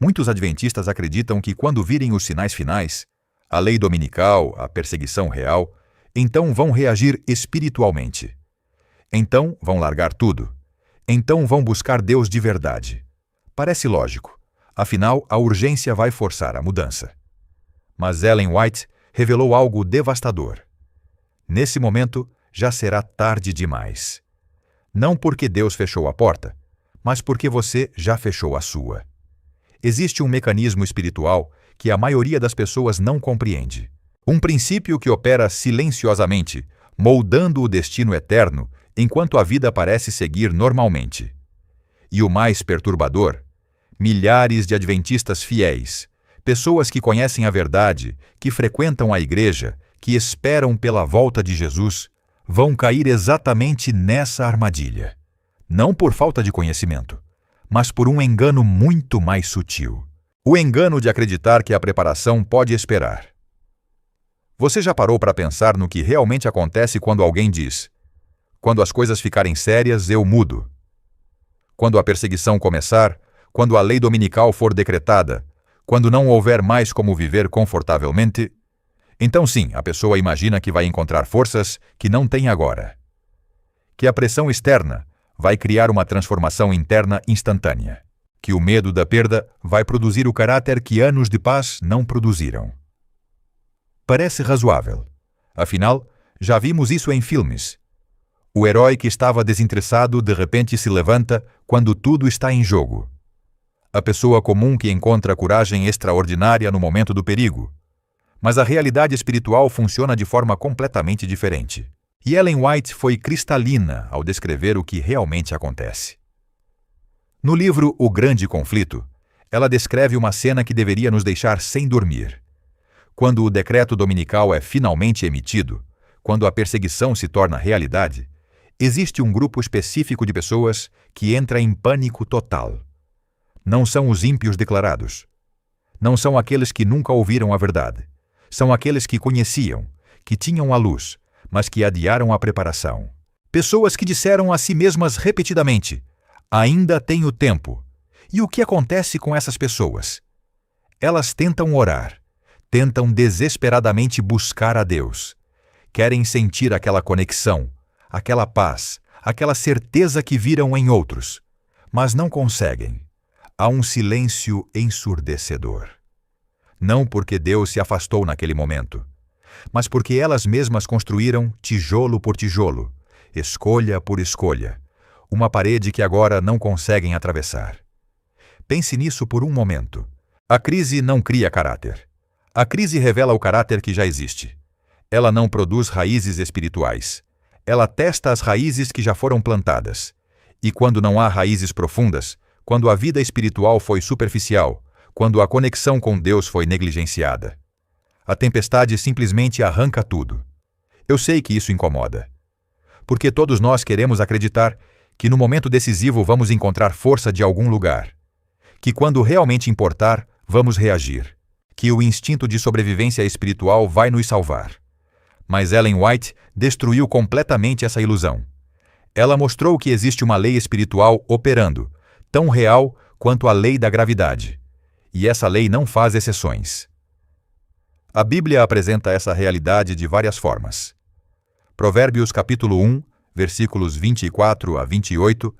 Muitos adventistas acreditam que quando virem os sinais finais, a lei dominical, a perseguição real, então vão reagir espiritualmente. Então vão largar tudo. Então vão buscar Deus de verdade. Parece lógico. Afinal, a urgência vai forçar a mudança. Mas Ellen White revelou algo devastador. Nesse momento, já será tarde demais. Não porque Deus fechou a porta, mas porque você já fechou a sua. Existe um mecanismo espiritual que a maioria das pessoas não compreende. Um princípio que opera silenciosamente, moldando o destino eterno enquanto a vida parece seguir normalmente. E o mais perturbador, milhares de adventistas fiéis, pessoas que conhecem a verdade, que frequentam a igreja, que esperam pela volta de Jesus, vão cair exatamente nessa armadilha. Não por falta de conhecimento, mas por um engano muito mais sutil. O engano de acreditar que a preparação pode esperar. Você já parou para pensar no que realmente acontece quando alguém diz: quando as coisas ficarem sérias, eu mudo. Quando a perseguição começar, quando a lei dominical for decretada, quando não houver mais como viver confortavelmente, então sim, a pessoa imagina que vai encontrar forças que não tem agora. Que a pressão externa vai criar uma transformação interna instantânea. Que o medo da perda vai produzir o caráter que anos de paz não produziram. Parece razoável. Afinal, já vimos isso em filmes. O herói que estava desinteressado de repente se levanta quando tudo está em jogo. A pessoa comum que encontra coragem extraordinária no momento do perigo. Mas a realidade espiritual funciona de forma completamente diferente. E Ellen White foi cristalina ao descrever o que realmente acontece. No livro O Grande Conflito, ela descreve uma cena que deveria nos deixar sem dormir. Quando o decreto dominical é finalmente emitido, quando a perseguição se torna realidade, existe um grupo específico de pessoas que entra em pânico total. Não são os ímpios declarados. Não são aqueles que nunca ouviram a verdade. São aqueles que conheciam, que tinham a luz, mas que adiaram a preparação. Pessoas que disseram a si mesmas repetidamente: ainda tenho tempo. E o que acontece com essas pessoas? Elas tentam orar, tentam desesperadamente buscar a Deus. Querem sentir aquela conexão, aquela paz, aquela certeza que viram em outros, mas não conseguem. Há um silêncio ensurdecedor. Não porque Deus se afastou naquele momento, mas porque elas mesmas construíram tijolo por tijolo, escolha por escolha, uma parede que agora não conseguem atravessar. Pense nisso por um momento. A crise não cria caráter. A crise revela o caráter que já existe. Ela não produz raízes espirituais. Ela testa as raízes que já foram plantadas. E quando não há raízes profundas, quando a vida espiritual foi superficial, quando a conexão com Deus foi negligenciada, a tempestade simplesmente arranca tudo. Eu sei que isso incomoda. Porque todos nós queremos acreditar que no momento decisivo vamos encontrar força de algum lugar. Que quando realmente importar, vamos reagir. Que o instinto de sobrevivência espiritual vai nos salvar. Mas Ellen White destruiu completamente essa ilusão. Ela mostrou que existe uma lei espiritual operando, tão real quanto a lei da gravidade. E essa lei não faz exceções. A Bíblia apresenta essa realidade de várias formas. Provérbios capítulo 1, versículos 24 a 28,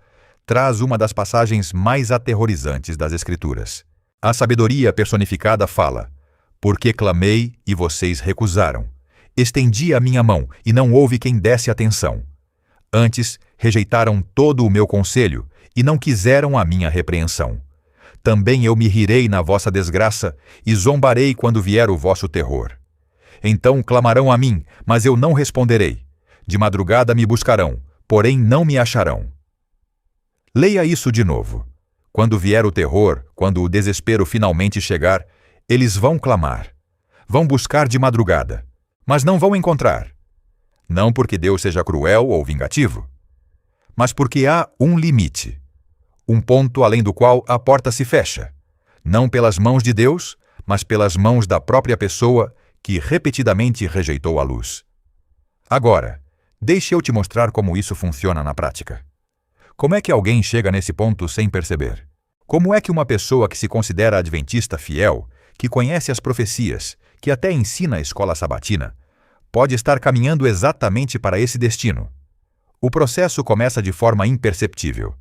traz uma das passagens mais aterrorizantes das Escrituras. A sabedoria personificada fala: porque clamei e vocês recusaram. Estendi a minha mão e não houve quem desse atenção. Antes, rejeitaram todo o meu conselho e não quiseram a minha repreensão. Também eu me rirei na vossa desgraça e zombarei quando vier o vosso terror. Então clamarão a mim, mas eu não responderei. De madrugada me buscarão, porém não me acharão. Leia isso de novo. Quando vier o terror, quando o desespero finalmente chegar, eles vão clamar. Vão buscar de madrugada, mas não vão encontrar. Não porque Deus seja cruel ou vingativo, mas porque há um limite. Um ponto além do qual a porta se fecha, não pelas mãos de Deus, mas pelas mãos da própria pessoa que repetidamente rejeitou a luz. Agora, deixe eu te mostrar como isso funciona na prática. Como é que alguém chega nesse ponto sem perceber? Como é que uma pessoa que se considera adventista fiel, que conhece as profecias, que até ensina a escola sabatina, pode estar caminhando exatamente para esse destino? O processo começa de forma imperceptível.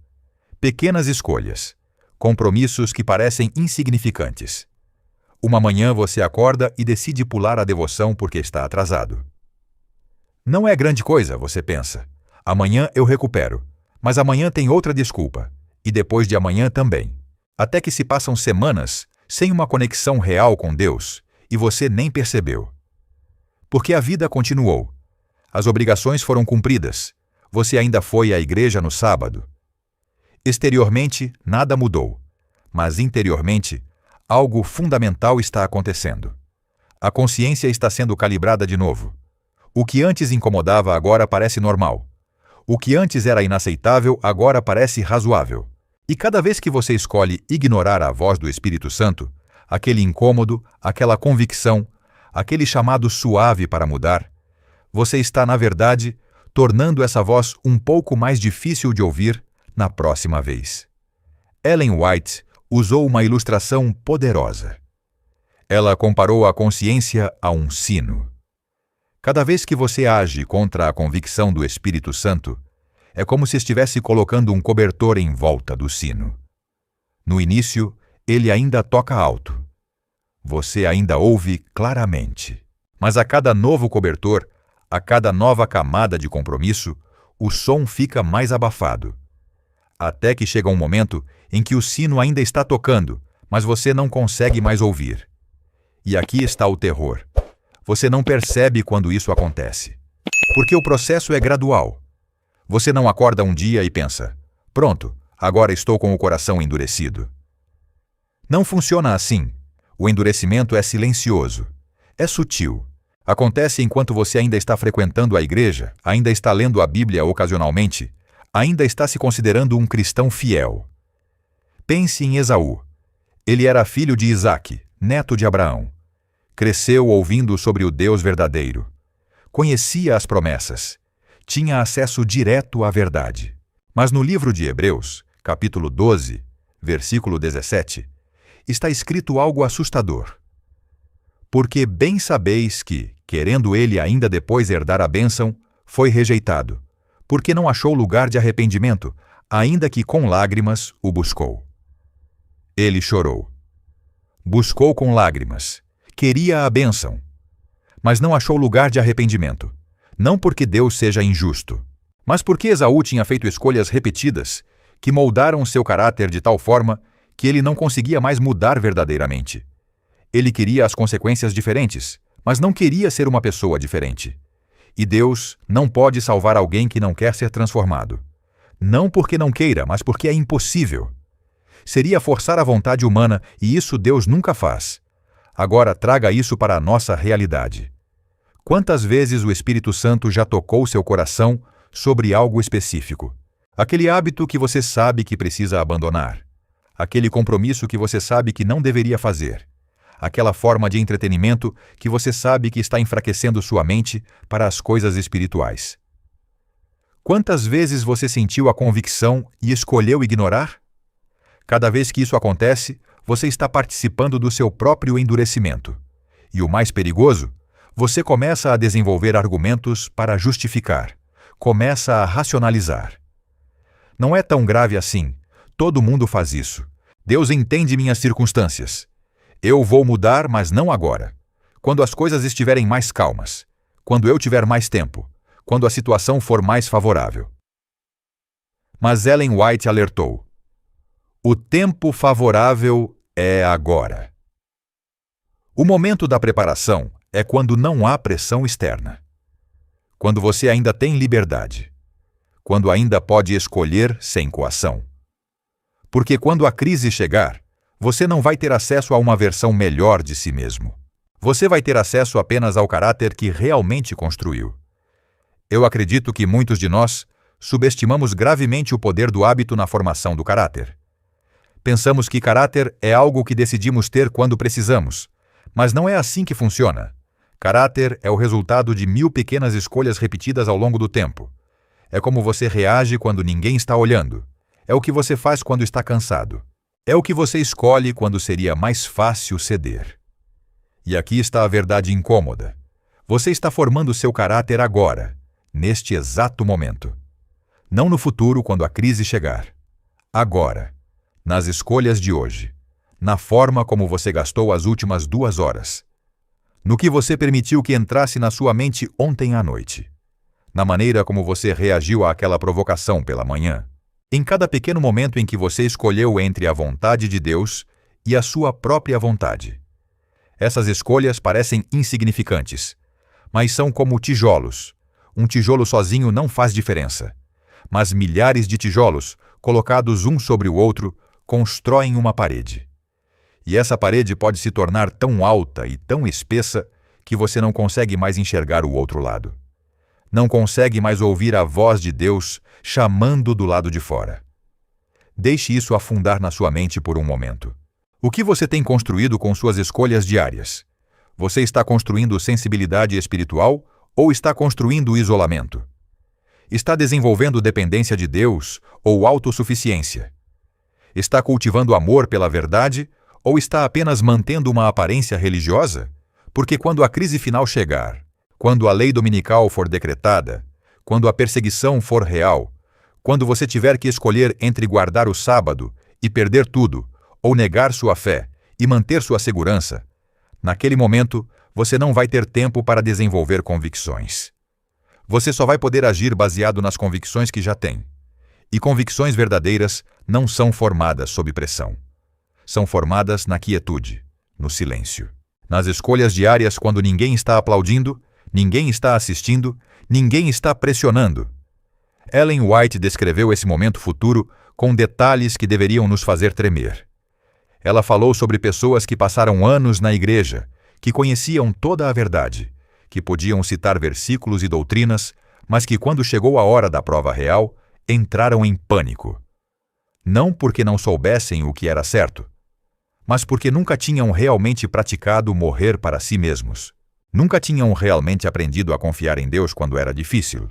Pequenas escolhas, compromissos que parecem insignificantes. Uma manhã você acorda e decide pular a devoção porque está atrasado. Não é grande coisa, você pensa. Amanhã eu recupero, mas amanhã tem outra desculpa, e depois de amanhã também. Até que se passam semanas sem uma conexão real com Deus e você nem percebeu. Porque a vida continuou. As obrigações foram cumpridas. Você ainda foi à igreja no sábado. Exteriormente, nada mudou, mas interiormente, algo fundamental está acontecendo. A consciência está sendo calibrada de novo. O que antes incomodava agora parece normal. O que antes era inaceitável agora parece razoável. E cada vez que você escolhe ignorar a voz do Espírito Santo, aquele incômodo, aquela convicção, aquele chamado suave para mudar, você está, na verdade, tornando essa voz um pouco mais difícil de ouvir na próxima vez. Ellen White usou uma ilustração poderosa. Ela comparou a consciência a um sino. Cada vez que você age contra a convicção do Espírito Santo, é como se estivesse colocando um cobertor em volta do sino. No início, ele ainda toca alto. Você ainda ouve claramente. Mas a cada novo cobertor, a cada nova camada de compromisso, o som fica mais abafado. Até que chega um momento em que o sino ainda está tocando, mas você não consegue mais ouvir. E aqui está o terror. Você não percebe quando isso acontece. Porque o processo é gradual. Você não acorda um dia e pensa, pronto, agora estou com o coração endurecido. Não funciona assim. O endurecimento é silencioso. É sutil. Acontece enquanto você ainda está frequentando a igreja, ainda está lendo a Bíblia ocasionalmente, ainda está se considerando um cristão fiel. Pense em Esaú. Ele era filho de Isaque, neto de Abraão. Cresceu ouvindo sobre o Deus verdadeiro. Conhecia as promessas. Tinha acesso direto à verdade. Mas no livro de Hebreus, capítulo 12, versículo 17, está escrito algo assustador. Porque bem sabeis que, querendo ele ainda depois herdar a bênção, foi rejeitado, porque não achou lugar de arrependimento, ainda que com lágrimas o buscou. Ele chorou. Buscou com lágrimas. Queria a bênção. Mas não achou lugar de arrependimento. Não porque Deus seja injusto, mas porque Esaú tinha feito escolhas repetidas que moldaram seu caráter de tal forma que ele não conseguia mais mudar verdadeiramente. Ele queria as consequências diferentes, mas não queria ser uma pessoa diferente. E Deus não pode salvar alguém que não quer ser transformado. Não porque não queira, mas porque é impossível. Seria forçar a vontade humana, e isso Deus nunca faz. Agora traga isso para a nossa realidade. Quantas vezes o Espírito Santo já tocou seu coração sobre algo específico? Aquele hábito que você sabe que precisa abandonar. Aquele compromisso que você sabe que não deveria fazer. Aquela forma de entretenimento que você sabe que está enfraquecendo sua mente para as coisas espirituais. Quantas vezes você sentiu a convicção e escolheu ignorar? Cada vez que isso acontece, você está participando do seu próprio endurecimento. E o mais perigoso, você começa a desenvolver argumentos para justificar. Começa a racionalizar. Não é tão grave assim. Todo mundo faz isso. Deus entende minhas circunstâncias. Eu vou mudar, mas não agora. Quando as coisas estiverem mais calmas. Quando eu tiver mais tempo. Quando a situação for mais favorável. Mas Ellen White alertou. O tempo favorável é agora. O momento da preparação é quando não há pressão externa. Quando você ainda tem liberdade. Quando ainda pode escolher sem coação. Porque quando a crise chegar, você não vai ter acesso a uma versão melhor de si mesmo. Você vai ter acesso apenas ao caráter que realmente construiu. Eu acredito que muitos de nós subestimamos gravemente o poder do hábito na formação do caráter. Pensamos que caráter é algo que decidimos ter quando precisamos, mas não é assim que funciona. Caráter é o resultado de 1000 pequenas escolhas repetidas ao longo do tempo. É como você reage quando ninguém está olhando. É o que você faz quando está cansado. É o que você escolhe quando seria mais fácil ceder. E aqui está a verdade incômoda. Você está formando seu caráter agora, neste exato momento. Não no futuro, quando a crise chegar. Agora, nas escolhas de hoje, na forma como você gastou as últimas 2 horas, no que você permitiu que entrasse na sua mente ontem à noite, na maneira como você reagiu àquela provocação pela manhã, em cada pequeno momento em que você escolheu entre a vontade de Deus e a sua própria vontade. Essas escolhas parecem insignificantes, mas são como tijolos. Um tijolo sozinho não faz diferença, mas milhares de tijolos, colocados um sobre o outro, constroem uma parede. E essa parede pode se tornar tão alta e tão espessa que você não consegue mais enxergar o outro lado. Não consegue mais ouvir a voz de Deus chamando do lado de fora. Deixe isso afundar na sua mente por um momento. O que você tem construído com suas escolhas diárias? Você está construindo sensibilidade espiritual ou está construindo isolamento? Está desenvolvendo dependência de Deus ou autossuficiência? Está cultivando amor pela verdade ou está apenas mantendo uma aparência religiosa? Porque quando a crise final chegar, quando a lei dominical for decretada, quando a perseguição for real, quando você tiver que escolher entre guardar o sábado e perder tudo, ou negar sua fé e manter sua segurança, naquele momento você não vai ter tempo para desenvolver convicções. Você só vai poder agir baseado nas convicções que já tem. E convicções verdadeiras não são formadas sob pressão. São formadas na quietude, no silêncio. Nas escolhas diárias, quando ninguém está aplaudindo, ninguém está assistindo, ninguém está pressionando. Ellen White descreveu esse momento futuro com detalhes que deveriam nos fazer tremer. Ela falou sobre pessoas que passaram anos na igreja, que conheciam toda a verdade, que podiam citar versículos e doutrinas, mas que quando chegou a hora da prova real, entraram em pânico. Não porque não soubessem o que era certo, mas porque nunca tinham realmente praticado morrer para si mesmos. Nunca tinham realmente aprendido a confiar em Deus quando era difícil.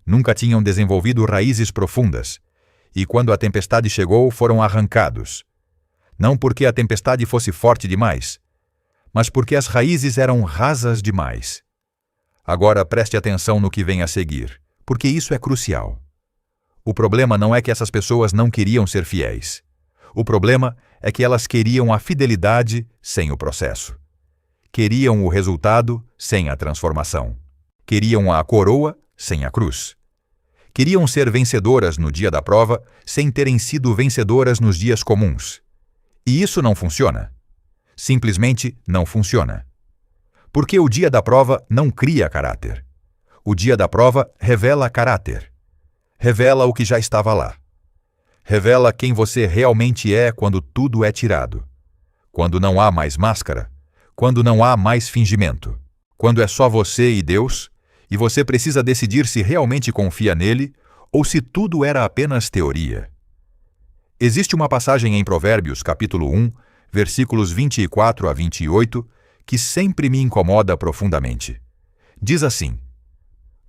Nunca tinham desenvolvido raízes profundas, e quando a tempestade chegou, foram arrancados. Não porque a tempestade fosse forte demais, mas porque as raízes eram rasas demais. Agora preste atenção no que vem a seguir, porque isso é crucial. O problema não é que essas pessoas não queriam ser fiéis. O problema é que elas queriam a fidelidade sem o processo. Queriam o resultado sem a transformação. Queriam a coroa sem a cruz. Queriam ser vencedoras no dia da prova sem terem sido vencedoras nos dias comuns. E isso não funciona. Simplesmente não funciona. Porque o dia da prova não cria caráter. O dia da prova revela caráter. Revela o que já estava lá. Revela quem você realmente é quando tudo é tirado. Quando não há mais máscara. Quando não há mais fingimento. Quando é só você e Deus, e você precisa decidir se realmente confia nele ou se tudo era apenas teoria. Existe uma passagem em Provérbios, capítulo 1, versículos 24 a 28, que sempre me incomoda profundamente. Diz assim: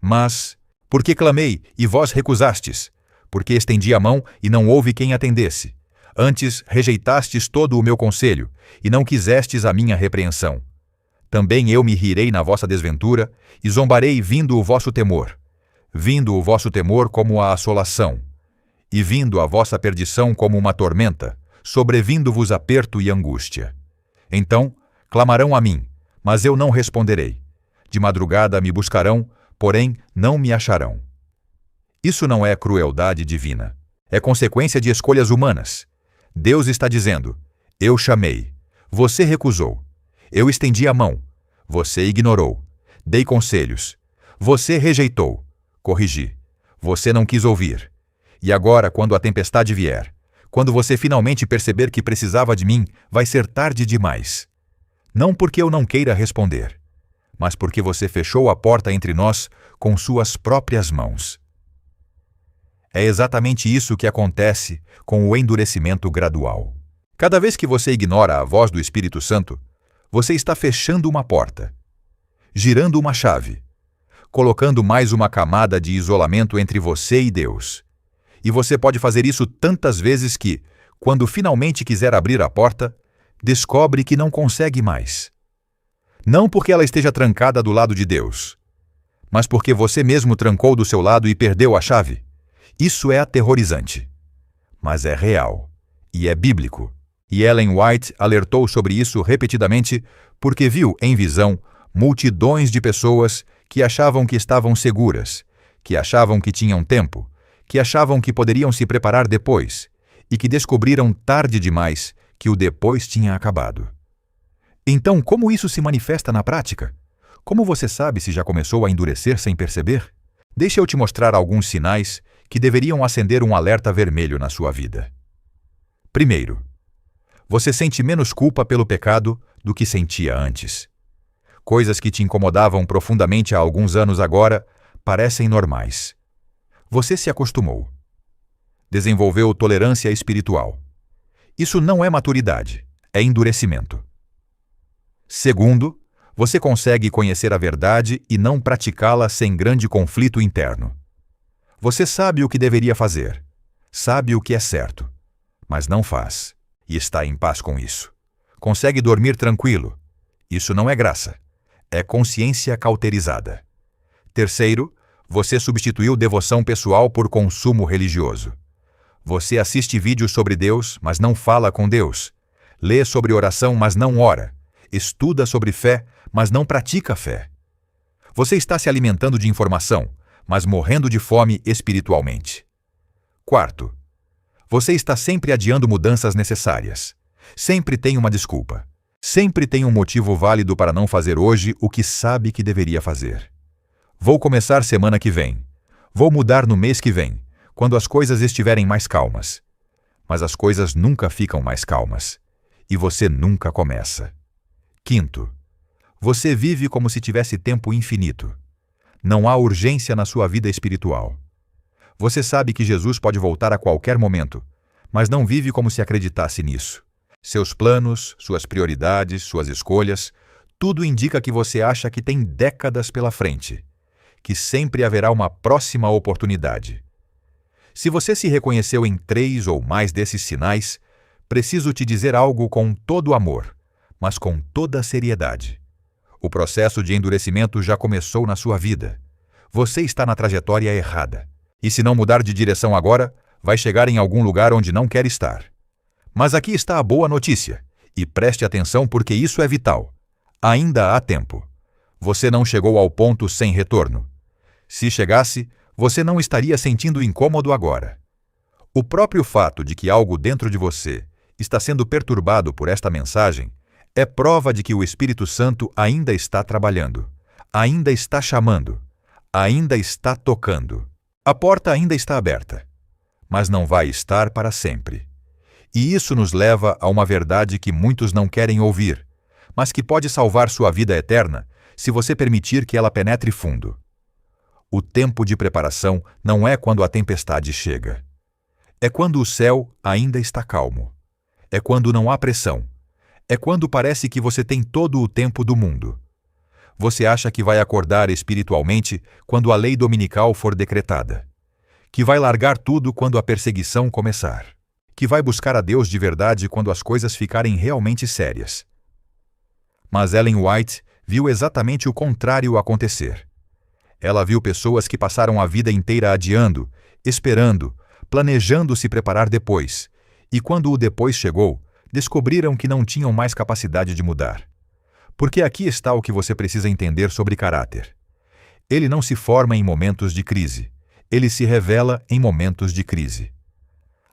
Mas, porque clamei, e vós recusastes, porque estendi a mão, e não houve quem atendesse. Antes rejeitastes todo o meu conselho, e não quisestes a minha repreensão. Também eu me rirei na vossa desventura, e zombarei vindo o vosso temor. Vindo o vosso temor como a assolação, e vindo a vossa perdição como uma tormenta, sobrevindo-vos aperto e angústia. Então clamarão a mim, mas eu não responderei. De madrugada me buscarão, porém não me acharão. Isso não é crueldade divina. É consequência de escolhas humanas. Deus está dizendo: eu chamei, você recusou. Eu estendi a mão, você ignorou. Dei conselhos, você rejeitou. Corrigi, você não quis ouvir. E agora, quando a tempestade vier, quando você finalmente perceber que precisava de mim, vai ser tarde demais. Não porque eu não queira responder, mas porque você fechou a porta entre nós com suas próprias mãos. É exatamente isso que acontece com o endurecimento gradual. Cada vez que você ignora a voz do Espírito Santo, você está fechando uma porta, girando uma chave, colocando mais uma camada de isolamento entre você e Deus. E você pode fazer isso tantas vezes que, Quando finalmente quiser abrir a porta, descobre que não consegue mais. Não porque ela esteja trancada do lado de Deus, mas porque você mesmo trancou do seu lado e perdeu a chave. Isso é aterrorizante. Mas é real. E é bíblico. E Ellen White alertou sobre isso repetidamente porque viu, em visão, multidões de pessoas que achavam que estavam seguras, que achavam que tinham tempo, que achavam que poderiam se preparar depois, e que descobriram tarde demais que o depois tinha acabado. Então, como isso se manifesta na prática? Como você sabe se já começou a endurecer sem perceber? Deixa eu te mostrar alguns sinais que deveriam acender um alerta vermelho na sua vida. Primeiro, você sente menos culpa pelo pecado do que sentia antes. Coisas que te incomodavam profundamente há alguns anos agora parecem normais. Você se acostumou. Desenvolveu tolerância espiritual. Isso não é maturidade, é endurecimento. Segundo, você consegue conhecer a verdade e não praticá-la sem grande conflito interno. Você sabe o que deveria fazer, sabe o que é certo, mas não faz, e está em paz com isso. Consegue dormir tranquilo. Isso não é graça, é consciência cauterizada. Terceiro, você substituiu devoção pessoal por consumo religioso. Você assiste vídeos sobre Deus, mas não fala com Deus. Lê sobre oração, mas não ora. Estuda sobre fé, mas não pratica fé. Você está se alimentando de informação, mas morrendo de fome espiritualmente. Quarto, você está sempre adiando mudanças necessárias. Sempre tem uma desculpa. Sempre tem um motivo válido para não fazer hoje o que sabe que deveria fazer. Vou começar semana que vem. Vou mudar no mês que vem, quando as coisas estiverem mais calmas. Mas as coisas nunca ficam mais calmas. E você nunca começa. Quinto, você vive como se tivesse tempo infinito. Não há urgência na sua vida espiritual. Você sabe que Jesus pode voltar a qualquer momento, mas não vive como se acreditasse nisso. Seus planos, suas prioridades, suas escolhas, tudo indica que você acha que tem décadas pela frente, que sempre haverá uma próxima oportunidade. Se você se reconheceu em 3 ou mais desses sinais, preciso te dizer algo com todo amor, mas com toda seriedade. O processo de endurecimento já começou na sua vida. Você está na trajetória errada. E se não mudar de direção agora, vai chegar em algum lugar onde não quer estar. Mas aqui está a boa notícia, e preste atenção porque isso é vital. Ainda há tempo. Você não chegou ao ponto sem retorno. Se chegasse, você não estaria sentindo incômodo agora. O próprio fato de que algo dentro de você está sendo perturbado por esta mensagem é prova de que o Espírito Santo ainda está trabalhando, ainda está chamando, ainda está tocando. A porta ainda está aberta, mas não vai estar para sempre. E isso nos leva a uma verdade que muitos não querem ouvir, mas que pode salvar sua vida eterna se você permitir que ela penetre fundo. O tempo de preparação não é quando a tempestade chega. É quando o céu ainda está calmo. É quando não há pressão. É quando parece que você tem todo o tempo do mundo. Você acha que vai acordar espiritualmente quando a lei dominical for decretada. Que vai largar tudo quando a perseguição começar. Que vai buscar a Deus de verdade quando as coisas ficarem realmente sérias. Mas Ellen White viu exatamente o contrário acontecer. Ela viu pessoas que passaram a vida inteira adiando, esperando, planejando se preparar depois, e quando o depois chegou, descobriram que não tinham mais capacidade de mudar. Porque aqui está o que você precisa entender sobre caráter. Ele não se forma em momentos de crise, ele se revela em momentos de crise.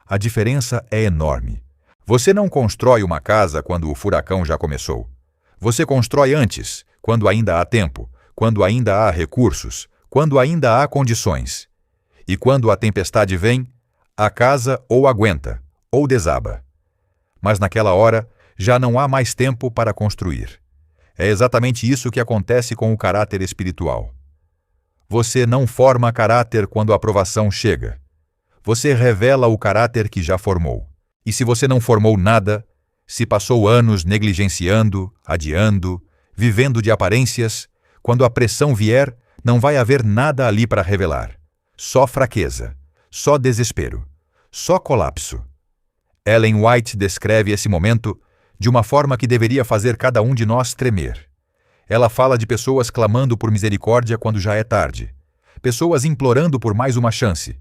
A diferença é enorme. Você não constrói uma casa quando o furacão já começou. Você constrói antes, quando ainda há tempo, quando ainda há recursos, quando ainda há condições. E quando a tempestade vem, a casa ou aguenta, ou desaba. Mas naquela hora, já não há mais tempo para construir. É exatamente isso que acontece com o caráter espiritual. Você não forma caráter quando a aprovação chega. Você revela o caráter que já formou. E se você não formou nada, se passou anos negligenciando, adiando, vivendo de aparências, quando a pressão vier, não vai haver nada ali para revelar. Só fraqueza, só desespero, só colapso. Ellen White descreve esse momento de uma forma que deveria fazer cada um de nós tremer. Ela fala de pessoas clamando por misericórdia quando já é tarde, pessoas implorando por mais uma chance,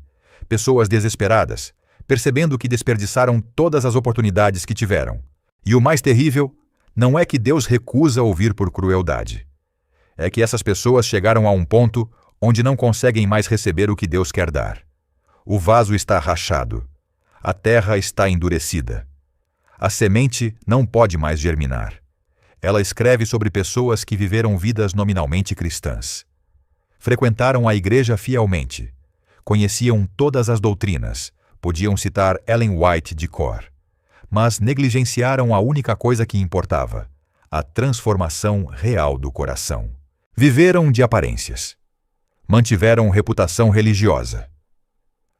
pessoas desesperadas, percebendo que desperdiçaram todas as oportunidades que tiveram. E o mais terrível não é que Deus recusa ouvir por crueldade. É que essas pessoas chegaram a um ponto onde não conseguem mais receber o que Deus quer dar. O vaso está rachado. A terra está endurecida. A semente não pode mais germinar. Ela escreve sobre pessoas que viveram vidas nominalmente cristãs. Frequentaram a igreja fielmente. Conheciam todas as doutrinas. Podiam citar Ellen White de cor. Mas negligenciaram a única coisa que importava: a transformação real do coração. Viveram de aparências. Mantiveram reputação religiosa.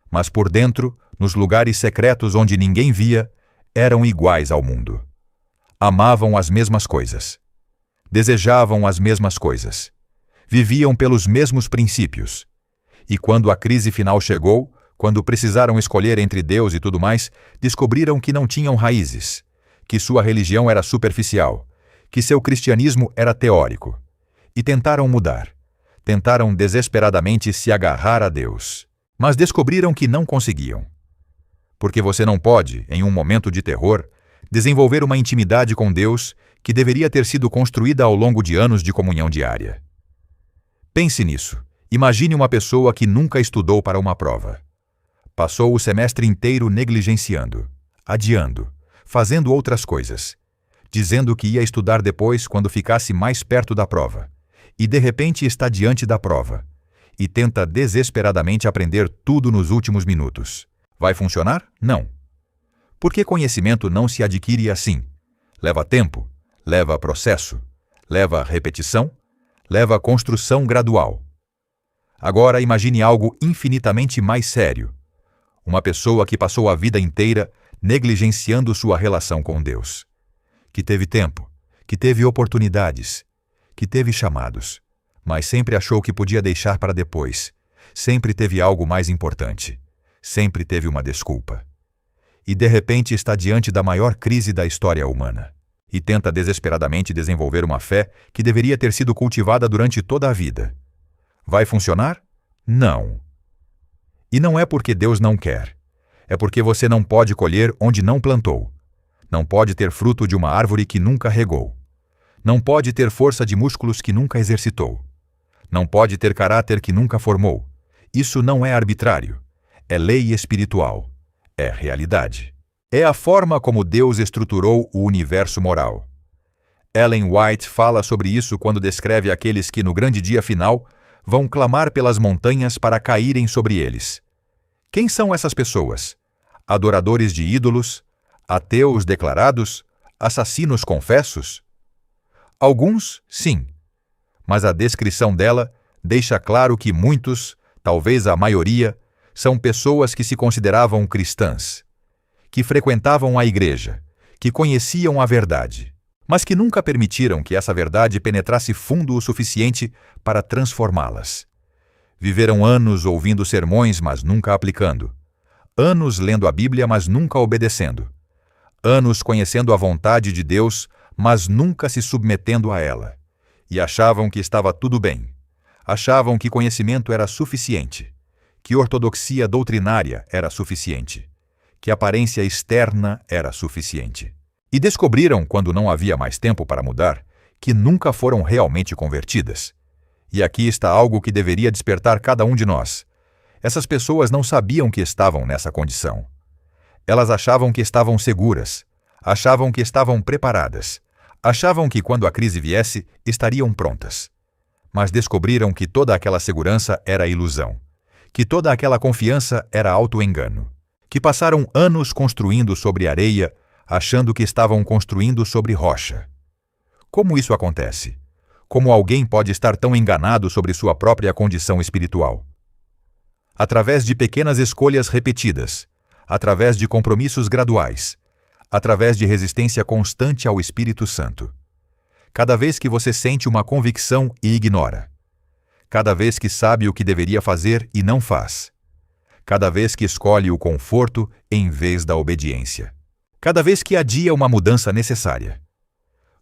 Mas por dentro, nos lugares secretos onde ninguém via, eram iguais ao mundo. Amavam as mesmas coisas. Desejavam as mesmas coisas. Viviam pelos mesmos princípios. E quando a crise final chegou, quando precisaram escolher entre Deus e tudo mais, descobriram que não tinham raízes, que sua religião era superficial, que seu cristianismo era teórico. E tentaram mudar. Tentaram desesperadamente se agarrar a Deus. Mas descobriram que não conseguiam. Porque você não pode, em um momento de terror, desenvolver uma intimidade com Deus que deveria ter sido construída ao longo de anos de comunhão diária. Pense nisso. Imagine uma pessoa que nunca estudou para uma prova. Passou o semestre inteiro negligenciando, adiando, fazendo outras coisas, dizendo que ia estudar depois quando ficasse mais perto da prova, e de repente está diante da prova, e tenta desesperadamente aprender tudo nos últimos minutos. Vai funcionar? Não. Porque conhecimento não se adquire assim. Leva tempo, leva processo, leva repetição, leva construção gradual. Agora imagine algo infinitamente mais sério. Uma pessoa que passou a vida inteira negligenciando sua relação com Deus. Que teve tempo, que teve oportunidades, que teve chamados, mas sempre achou que podia deixar para depois. Sempre teve algo mais importante. Sempre teve uma desculpa. E de repente está diante da maior crise da história humana. E tenta desesperadamente desenvolver uma fé que deveria ter sido cultivada durante toda a vida. Vai funcionar? Não. E não é porque Deus não quer. É porque você não pode colher onde não plantou. Não pode ter fruto de uma árvore que nunca regou. Não pode ter força de músculos que nunca exercitou. Não pode ter caráter que nunca formou. Isso não é arbitrário. É lei espiritual. É realidade. É a forma como Deus estruturou o universo moral. Ellen White fala sobre isso quando descreve aqueles que, no grande dia final, vão clamar pelas montanhas para caírem sobre eles. Quem são essas pessoas? Adoradores de ídolos? Ateus declarados? Assassinos confessos? Alguns, sim. Mas a descrição dela deixa claro que muitos, talvez a maioria, são pessoas que se consideravam cristãs, que frequentavam a igreja, que conheciam a verdade, mas que nunca permitiram que essa verdade penetrasse fundo o suficiente para transformá-las. Viveram anos ouvindo sermões, mas nunca aplicando. Anos lendo a Bíblia, mas nunca obedecendo. Anos conhecendo a vontade de Deus, mas nunca se submetendo a ela. E achavam que estava tudo bem. Achavam que conhecimento era suficiente. Que ortodoxia doutrinária era suficiente. Que aparência externa era suficiente. E descobriram, quando não havia mais tempo para mudar, que nunca foram realmente convertidas. E aqui está algo que deveria despertar cada um de nós. Essas pessoas não sabiam que estavam nessa condição. Elas achavam que estavam seguras, achavam que estavam preparadas, achavam que quando a crise viesse, estariam prontas. Mas descobriram que toda aquela segurança era ilusão, que toda aquela confiança era auto-engano, que passaram anos construindo sobre areia, achando que estavam construindo sobre rocha. Como isso acontece? Como alguém pode estar tão enganado sobre sua própria condição espiritual? Através de pequenas escolhas repetidas, através de compromissos graduais, através de resistência constante ao Espírito Santo. Cada vez que você sente uma convicção e ignora. Cada vez que sabe o que deveria fazer e não faz. Cada vez que escolhe o conforto em vez da obediência. Cada vez que adia uma mudança necessária,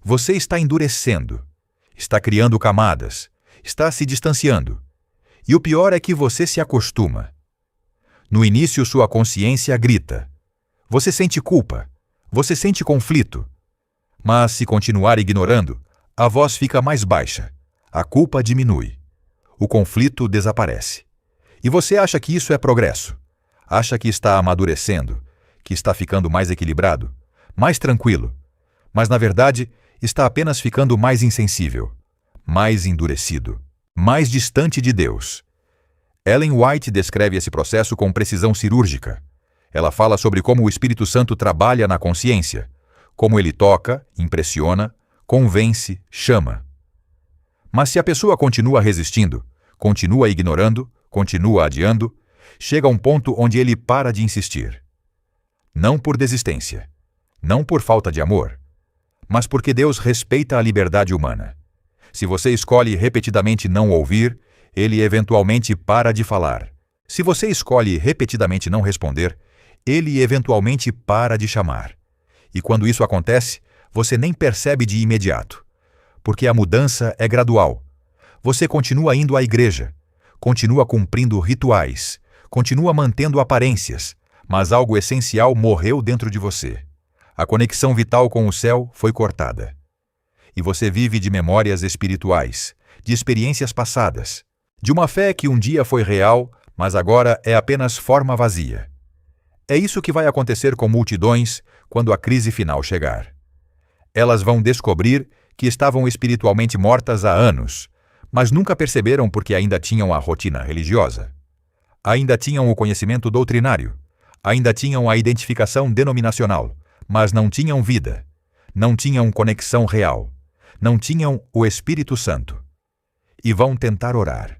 você está endurecendo, está criando camadas, está se distanciando. E o pior é que você se acostuma. No início, sua consciência grita. Você sente culpa, você sente conflito. Mas se continuar ignorando, a voz fica mais baixa, a culpa diminui, o conflito desaparece. E você acha que isso é progresso, acha que está amadurecendo, que está ficando mais equilibrado, mais tranquilo, mas na verdade está apenas ficando mais insensível, mais endurecido, mais distante de Deus. Ellen White descreve esse processo com precisão cirúrgica. Ela fala sobre como o Espírito Santo trabalha na consciência, como ele toca, impressiona, convence, chama. Mas se a pessoa continua resistindo, continua ignorando, continua adiando, chega a um ponto onde ele para de insistir. Não por desistência, não por falta de amor, mas porque Deus respeita a liberdade humana. Se você escolhe repetidamente não ouvir, ele eventualmente para de falar. Se você escolhe repetidamente não responder, ele eventualmente para de chamar. E quando isso acontece, você nem percebe de imediato, porque a mudança é gradual. Você continua indo à igreja, continua cumprindo rituais, continua mantendo aparências, mas algo essencial morreu dentro de você. A conexão vital com o céu foi cortada. E você vive de memórias espirituais, de experiências passadas, de uma fé que um dia foi real, mas agora é apenas forma vazia. É isso que vai acontecer com multidões quando a crise final chegar. Elas vão descobrir que estavam espiritualmente mortas há anos, mas nunca perceberam porque ainda tinham a rotina religiosa. Ainda tinham o conhecimento doutrinário, ainda tinham a identificação denominacional, mas não tinham vida, não tinham conexão real, não tinham o Espírito Santo. E vão tentar orar,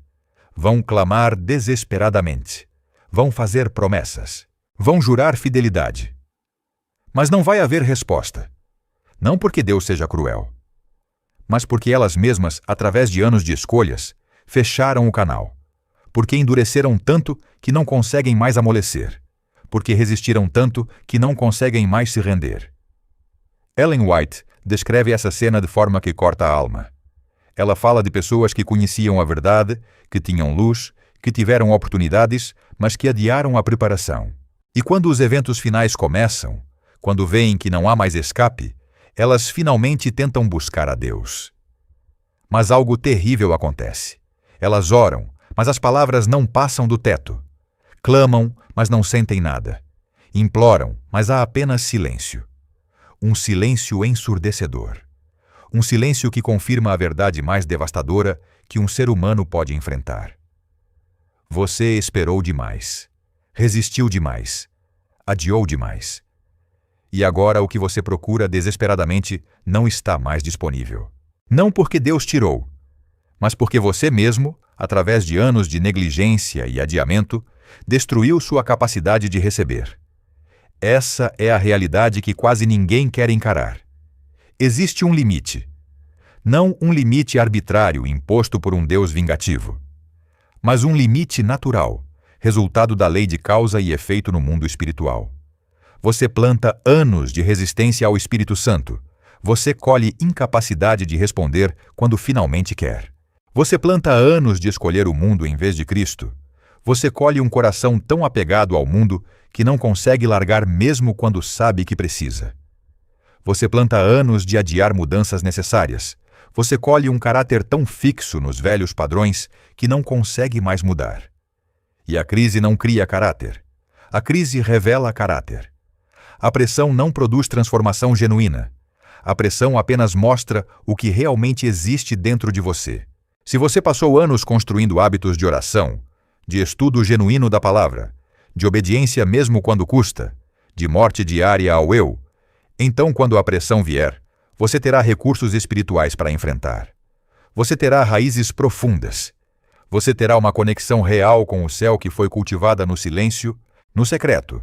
vão clamar desesperadamente, vão fazer promessas, vão jurar fidelidade. Mas não vai haver resposta. Não porque Deus seja cruel, mas porque elas mesmas, através de anos de escolhas, fecharam o canal, porque endureceram tanto que não conseguem mais amolecer, porque resistiram tanto que não conseguem mais se render. Ellen White descreve essa cena de forma que corta a alma. Ela fala de pessoas que conheciam a verdade, que tinham luz, que tiveram oportunidades, mas que adiaram a preparação. E quando os eventos finais começam, quando veem que não há mais escape, elas finalmente tentam buscar a Deus. Mas algo terrível acontece. Elas oram, mas as palavras não passam do teto. Clamam, mas não sentem nada. Imploram, mas há apenas silêncio. Um silêncio ensurdecedor. Um silêncio que confirma a verdade mais devastadora que um ser humano pode enfrentar. Você esperou demais. Resistiu demais. Adiou demais. E agora o que você procura desesperadamente não está mais disponível. Não porque Deus tirou, mas porque você mesmo, através de anos de negligência e adiamento, destruiu sua capacidade de receber. Essa é a realidade que quase ninguém quer encarar. Existe um limite. Não um limite arbitrário imposto por um Deus vingativo, mas um limite natural, resultado da lei de causa e efeito no mundo espiritual. Você planta anos de resistência ao Espírito Santo. Você colhe incapacidade de responder quando finalmente quer. Você planta anos de escolher o mundo em vez de Cristo. Você colhe um coração tão apegado ao mundo que não consegue largar mesmo quando sabe que precisa. Você planta anos de adiar mudanças necessárias. Você colhe um caráter tão fixo nos velhos padrões que não consegue mais mudar. E a crise não cria caráter. A crise revela caráter. A pressão não produz transformação genuína. A pressão apenas mostra o que realmente existe dentro de você. Se você passou anos construindo hábitos de oração, de estudo genuíno da palavra, de obediência mesmo quando custa, de morte diária ao eu, então quando a pressão vier, você terá recursos espirituais para enfrentar. Você terá raízes profundas. Você terá uma conexão real com o céu que foi cultivada no silêncio, no secreto,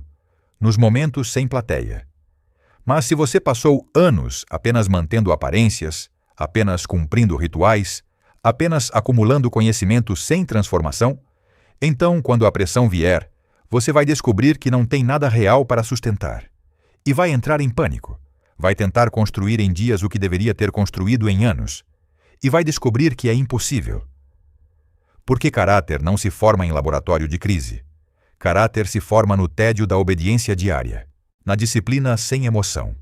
nos momentos sem plateia. Mas se você passou anos apenas mantendo aparências, apenas cumprindo rituais, apenas acumulando conhecimento sem transformação, então, quando a pressão vier, você vai descobrir que não tem nada real para sustentar. E vai entrar em pânico. Vai tentar construir em dias o que deveria ter construído em anos. E vai descobrir que é impossível. Porque caráter não se forma em laboratório de crise. Caráter se forma no tédio da obediência diária, na disciplina sem emoção,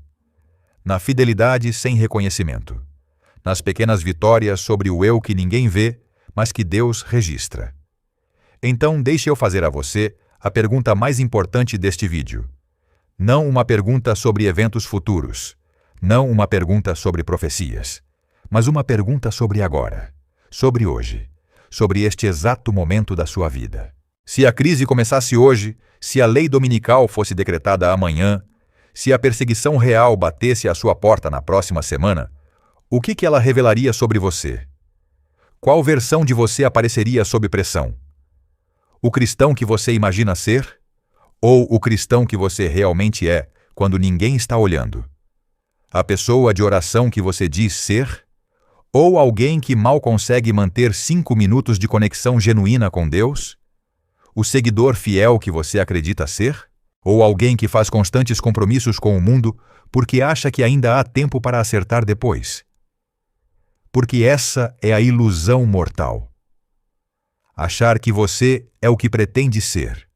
na fidelidade sem reconhecimento, nas pequenas vitórias sobre o eu que ninguém vê, mas que Deus registra. Então, deixe eu fazer a você a pergunta mais importante deste vídeo. Não uma pergunta sobre eventos futuros, não uma pergunta sobre profecias, mas uma pergunta sobre agora, sobre hoje, sobre este exato momento da sua vida. Se a crise começasse hoje, se a lei dominical fosse decretada amanhã, se a perseguição real batesse à sua porta na próxima semana, o que ela revelaria sobre você? Qual versão de você apareceria sob pressão? O cristão que você imagina ser? Ou o cristão que você realmente é, quando ninguém está olhando? A pessoa de oração que você diz ser? Ou alguém que mal consegue manter 5 minutos de conexão genuína com Deus? O seguidor fiel que você acredita ser? Ou alguém que faz constantes compromissos com o mundo porque acha que ainda há tempo para acertar depois? Porque essa é a ilusão mortal. Achar que você é o que pretende ser.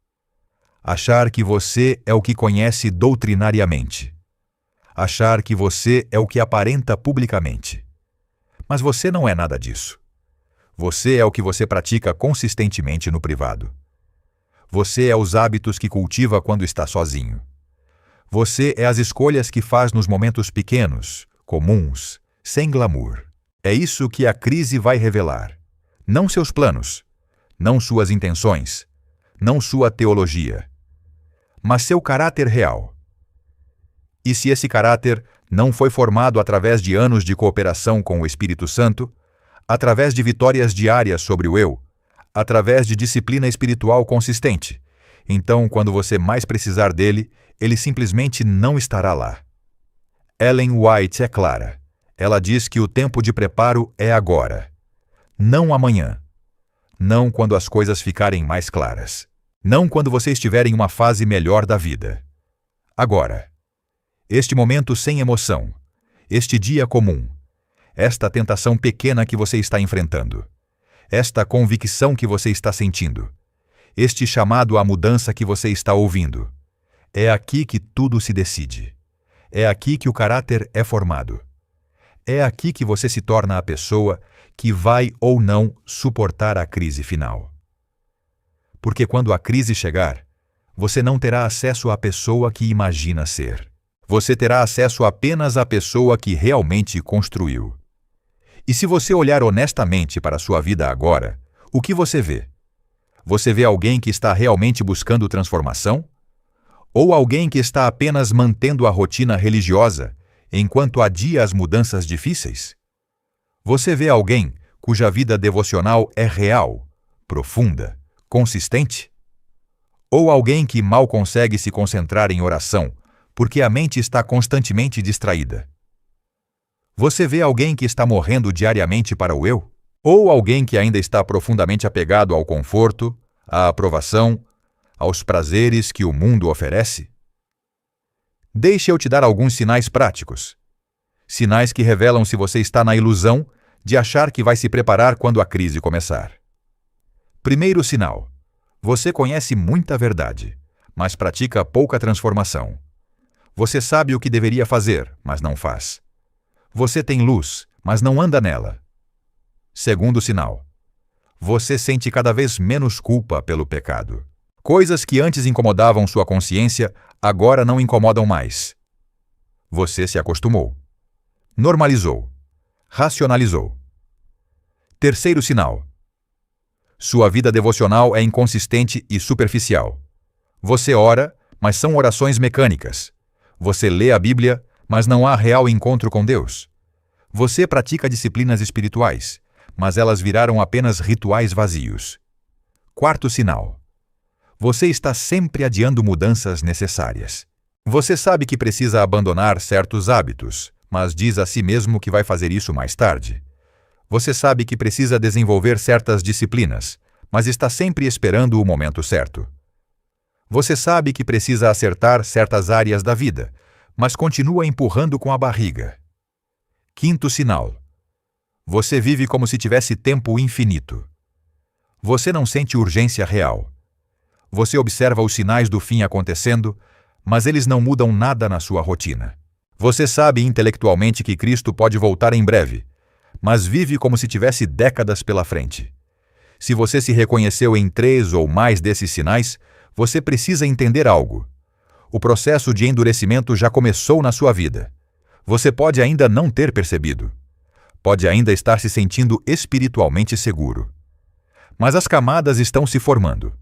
Achar que você é o que conhece doutrinariamente. Achar que você é o que aparenta publicamente. Mas você não é nada disso. Você é o que você pratica consistentemente no privado. Você é os hábitos que cultiva quando está sozinho. Você é as escolhas que faz nos momentos pequenos, comuns, sem glamour. É isso que a crise vai revelar. Não seus planos, não suas intenções, não sua teologia, mas seu caráter real. E se esse caráter não foi formado através de anos de cooperação com o Espírito Santo, através de vitórias diárias sobre o eu, através de disciplina espiritual consistente, então, quando você mais precisar dele, ele simplesmente não estará lá. Ellen White é clara. Ela diz que o tempo de preparo é agora, não amanhã. Não quando as coisas ficarem mais claras. Não quando você estiver em uma fase melhor da vida. Agora. Este momento sem emoção. Este dia comum. Esta tentação pequena que você está enfrentando. Esta convicção que você está sentindo. Este chamado à mudança que você está ouvindo. É aqui que tudo se decide. É aqui que o caráter é formado. É aqui que você se torna a pessoa que vai ou não suportar a crise final. Porque quando a crise chegar, você não terá acesso à pessoa que imagina ser. Você terá acesso apenas à pessoa que realmente construiu. E se você olhar honestamente para a sua vida agora, o que você vê? Você vê alguém que está realmente buscando transformação? Ou alguém que está apenas mantendo a rotina religiosa enquanto adia as mudanças difíceis? Você vê alguém cuja vida devocional é real, profunda, consistente? Ou alguém que mal consegue se concentrar em oração porque a mente está constantemente distraída? Você vê alguém que está morrendo diariamente para o eu? Ou alguém que ainda está profundamente apegado ao conforto, à aprovação, aos prazeres que o mundo oferece? Deixe eu te dar alguns sinais práticos. Sinais que revelam se você está na ilusão de achar que vai se preparar quando a crise começar. Primeiro sinal. Você conhece muita verdade, mas pratica pouca transformação. Você sabe o que deveria fazer, mas não faz. Você tem luz, mas não anda nela. Segundo sinal. Você sente cada vez menos culpa pelo pecado. Coisas que antes incomodavam sua consciência, agora não incomodam mais. Você se acostumou. Normalizou. Racionalizou. Terceiro sinal. Sua vida devocional é inconsistente e superficial. Você ora, mas são orações mecânicas. Você lê a Bíblia, mas não há real encontro com Deus. Você pratica disciplinas espirituais, mas elas viraram apenas rituais vazios. Quarto sinal. Você está sempre adiando mudanças necessárias. Você sabe que precisa abandonar certos hábitos, mas diz a si mesmo que vai fazer isso mais tarde. Você sabe que precisa desenvolver certas disciplinas, mas está sempre esperando o momento certo. Você sabe que precisa acertar certas áreas da vida, mas continua empurrando com a barriga. Quinto sinal. Você vive como se tivesse tempo infinito. Você não sente urgência real. Você observa os sinais do fim acontecendo, mas eles não mudam nada na sua rotina. Você sabe intelectualmente que Cristo pode voltar em breve, mas vive como se tivesse décadas pela frente. Se você se reconheceu em 3 ou mais desses sinais, você precisa entender algo. O processo de endurecimento já começou na sua vida. Você pode ainda não ter percebido. Pode ainda estar se sentindo espiritualmente seguro. Mas as camadas estão se formando.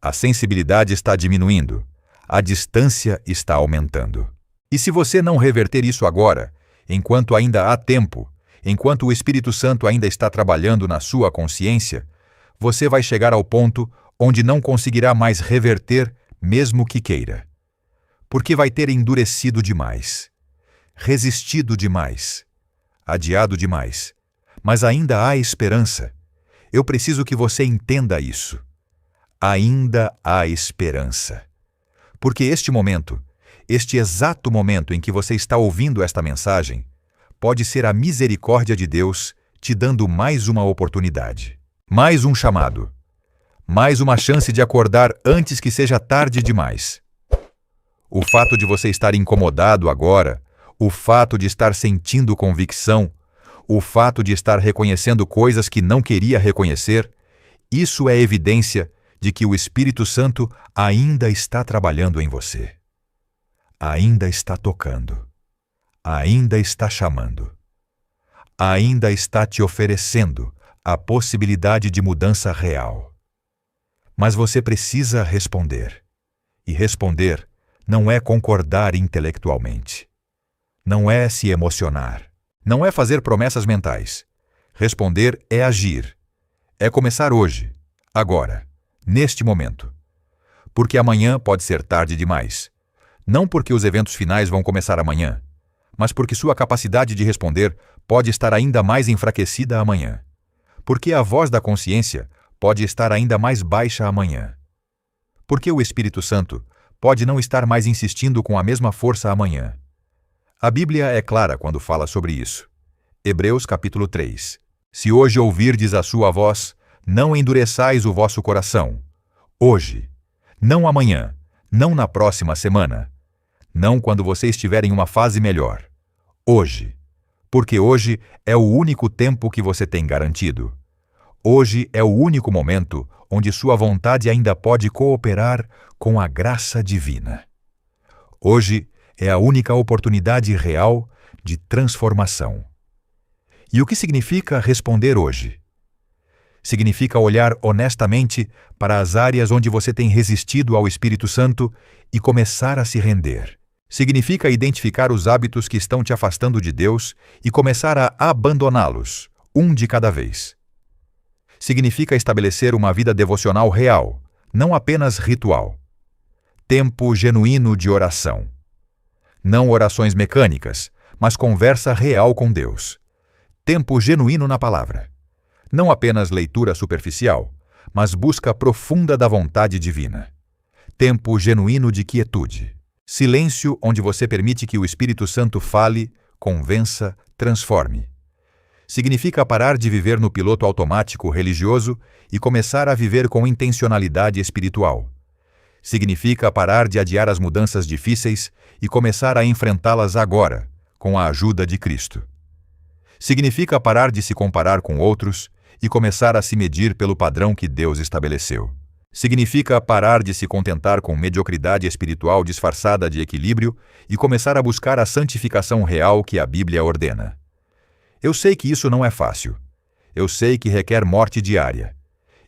A sensibilidade está diminuindo. A distância está aumentando. E se você não reverter isso agora, enquanto ainda há tempo, enquanto o Espírito Santo ainda está trabalhando na sua consciência, você vai chegar ao ponto onde não conseguirá mais reverter, mesmo que queira. Porque vai ter endurecido demais, resistido demais, adiado demais. Mas ainda há esperança. Eu preciso que você entenda isso. Ainda há esperança. Porque este momento, este exato momento em que você está ouvindo esta mensagem, pode ser a misericórdia de Deus te dando mais uma oportunidade, mais um chamado, mais uma chance de acordar antes que seja tarde demais. O fato de você estar incomodado agora, o fato de estar sentindo convicção, o fato de estar reconhecendo coisas que não queria reconhecer, isso é evidência de que o Espírito Santo ainda está trabalhando em você. Ainda está tocando. Ainda está chamando. Ainda está te oferecendo a possibilidade de mudança real. Mas você precisa responder. E responder não é concordar intelectualmente. Não é se emocionar. Não é fazer promessas mentais. Responder é agir. É começar hoje, agora, neste momento. Porque amanhã pode ser tarde demais. Não porque os eventos finais vão começar amanhã, mas porque sua capacidade de responder pode estar ainda mais enfraquecida amanhã. Porque a voz da consciência pode estar ainda mais baixa amanhã. Porque o Espírito Santo pode não estar mais insistindo com a mesma força amanhã. A Bíblia é clara quando fala sobre isso. Hebreus capítulo 3. Se hoje ouvirdes a sua voz, não endureçais o vosso coração. Hoje. Não amanhã. Não na próxima semana. Não quando você estiver em uma fase melhor. Hoje. Porque hoje é o único tempo que você tem garantido. Hoje é o único momento onde sua vontade ainda pode cooperar com a graça divina. Hoje é a única oportunidade real de transformação. E o que significa responder hoje? Significa olhar honestamente para as áreas onde você tem resistido ao Espírito Santo e começar a se render. Significa identificar os hábitos que estão te afastando de Deus e começar a abandoná-los, um de cada vez. Significa estabelecer uma vida devocional real, não apenas ritual. Tempo genuíno de oração. Não orações mecânicas, mas conversa real com Deus. Tempo genuíno na palavra. Não apenas leitura superficial, mas busca profunda da vontade divina. Tempo genuíno de quietude. Silêncio onde você permite que o Espírito Santo fale, convença, transforme. Significa parar de viver no piloto automático religioso e começar a viver com intencionalidade espiritual. Significa parar de adiar as mudanças difíceis e começar a enfrentá-las agora, com a ajuda de Cristo. Significa parar de se comparar com outros e começar a se medir pelo padrão que Deus estabeleceu. Significa parar de se contentar com mediocridade espiritual disfarçada de equilíbrio e começar a buscar a santificação real que a Bíblia ordena. Eu sei que isso não é fácil. Eu sei que requer morte diária.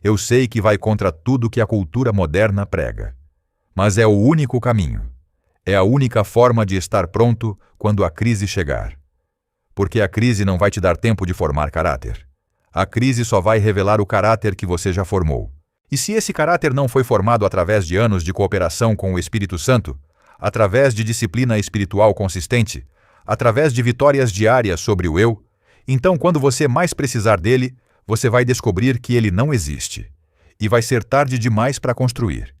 Eu sei que vai contra tudo que a cultura moderna prega. Mas é o único caminho. É a única forma de estar pronto quando a crise chegar. Porque a crise não vai te dar tempo de formar caráter. A crise só vai revelar o caráter que você já formou. E se esse caráter não foi formado através de anos de cooperação com o Espírito Santo, através de disciplina espiritual consistente, através de vitórias diárias sobre o eu, então quando você mais precisar dele, você vai descobrir que ele não existe. E vai ser tarde demais para construir.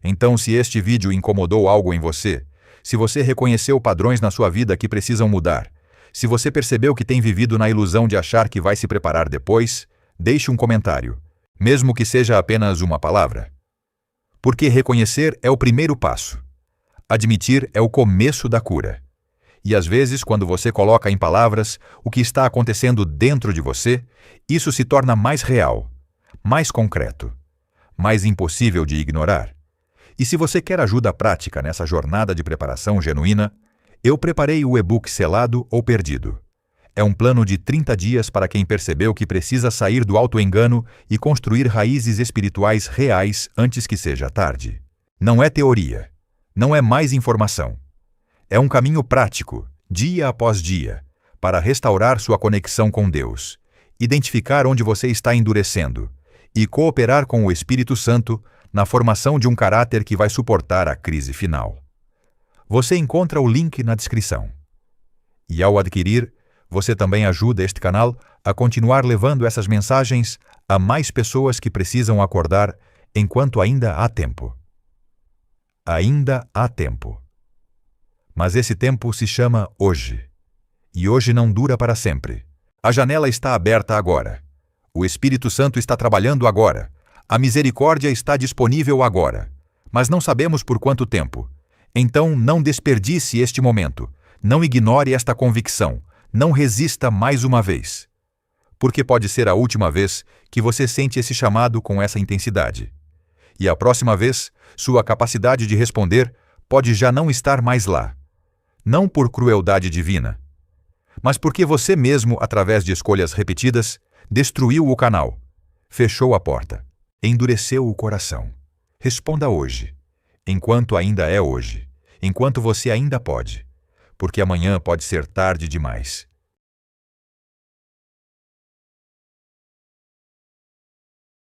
Então, se este vídeo incomodou algo em você, Se você reconheceu padrões na sua vida que precisam mudar, se você percebeu que tem vivido na ilusão de achar que vai se preparar depois, deixe um comentário, mesmo que seja apenas uma palavra. Porque reconhecer é o primeiro passo. Admitir é o começo da cura. E às vezes, quando você coloca em palavras o que está acontecendo dentro de você, isso se torna mais real, mais concreto, mais impossível de ignorar. E se você quer ajuda prática nessa jornada de preparação genuína, eu preparei o e-book Selado ou Perdido. É um plano de 30 dias para quem percebeu que precisa sair do auto-engano e construir raízes espirituais reais antes que seja tarde. Não é teoria. Não é mais informação. É um caminho prático, dia após dia, para restaurar sua conexão com Deus, identificar onde você está endurecendo e cooperar com o Espírito Santo na formação de um caráter que vai suportar a crise final. Você encontra o link na descrição. E ao adquirir, você também ajuda este canal a continuar levando essas mensagens a mais pessoas que precisam acordar enquanto ainda há tempo. Ainda há tempo. Mas esse tempo se chama hoje. E hoje não dura para sempre. A janela está aberta agora. O Espírito Santo está trabalhando agora. A misericórdia está disponível agora. Mas não sabemos por quanto tempo. Então não desperdice este momento. Não ignore esta convicção. Não resista mais uma vez. Porque pode ser a última vez que você sente esse chamado com essa intensidade. E a próxima vez, sua capacidade de responder pode já não estar mais lá. Não por crueldade divina, mas porque você mesmo, através de escolhas repetidas, destruiu o canal, fechou a porta, endureceu o coração. Responda hoje, enquanto ainda é hoje, enquanto você ainda pode, porque amanhã pode ser tarde demais.